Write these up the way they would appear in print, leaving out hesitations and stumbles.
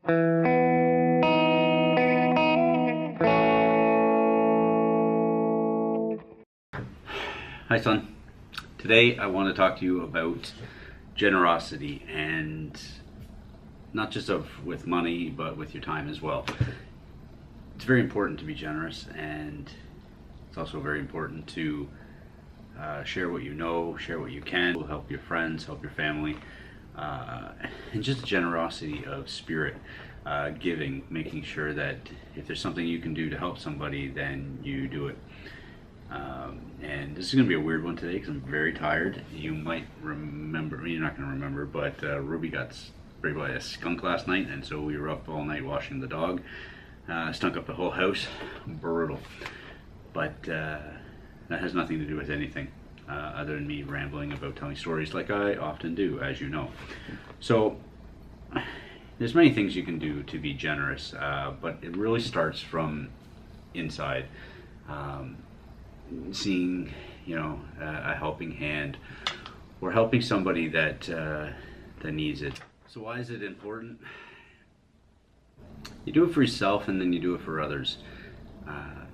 Hi, son. Today I want to talk to you about generosity, and not just with money, but with your time as well. It's very important to be generous, and it's also very important to share what you know, share what you can, help your friends, help your family, and just generosity of spirit, giving, making sure that if there's something you can do to help somebody, then you do it. And this is going to be a weird one today because I'm very tired. You might remember, you're not going to remember, but Ruby got sprayed by a skunk last night, and so we were up all night washing the dog. Stunk up the whole house. Brutal. But that has nothing to do with anything other than me rambling about telling stories like I often do, as you know. So there's many things you can do to be generous, but it really starts from inside. Seeing, a helping hand or helping somebody that needs it. So why is it important? You do it for yourself, and then you do it for others.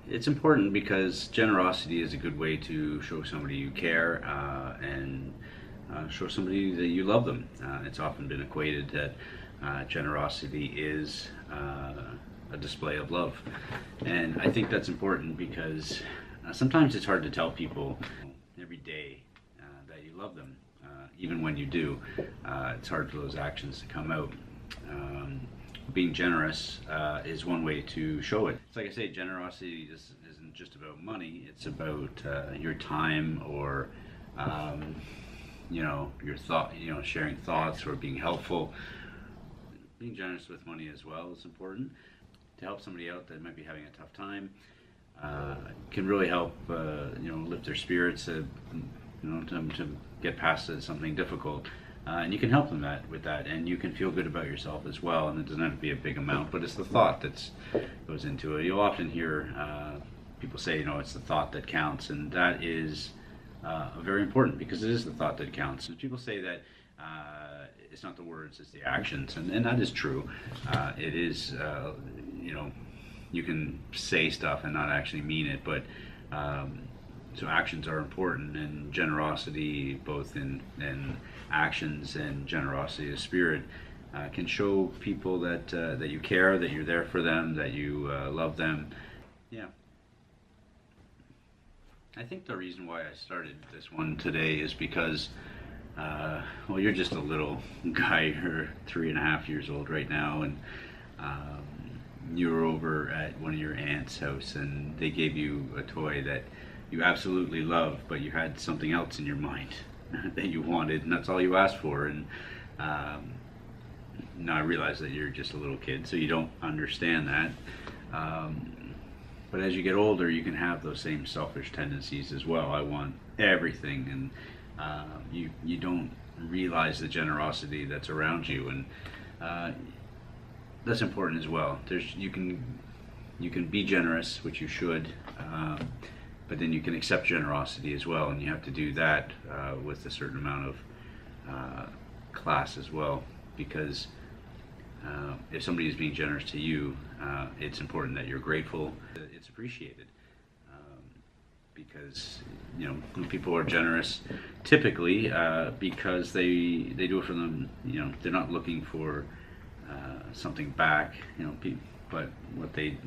It's important because generosity is a good way to show somebody you care, and show somebody that you love them. It's often been equated that generosity is a display of love, and I think that's important because sometimes it's hard to tell people every day that you love them. Even when you do, it's hard for those actions to come out. Being generous is one way to show it. It's like I say, generosity isn't just about money. It's about your time, or your thought, sharing thoughts or being helpful. Being generous with money as well is important to help somebody out that might be having a tough time. Can really help lift their spirits, to get past something difficult, and you can help them with that, and you can feel good about yourself as well. And it doesn't have to be a big amount, but it's the thought that goes into it. You'll often hear people say, it's the thought that counts, and that is very important, because it is the thought that counts. And people say that it's not the words, it's the actions, and that is true. It is, you can say stuff and not actually mean it, but so actions are important, and generosity, both in actions and generosity of spirit, can show people that that you care, that you're there for them, that you love them. Yeah. I think the reason why I started this one today is because, you're just a little guy. You're 3.5 years old right now, and you were over at one of your aunt's house, and they gave you a toy that you absolutely loved, but you had something else in your mind that you wanted, and that's all you asked for. And now I realize that you're just a little kid, so you don't understand that. But as you get older, you can have those same selfish tendencies as well. I want everything, and you don't realize the generosity that's around you, and that's important as well. You can be generous, which you should, but then you can accept generosity as well, and you have to do that with a certain amount of class as well, because if somebody is being generous to you, it's important that you're grateful, that it's appreciated, because when people are generous, typically because they do it for them. They're not looking for something back, but what they,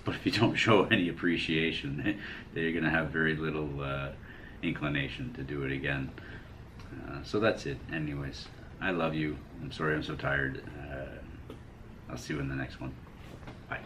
but if you don't show any appreciation, they're going to have very little inclination to do it again. So that's it. Anyways, I love you. I'm sorry I'm so tired. I'll see you in the next one. Bye.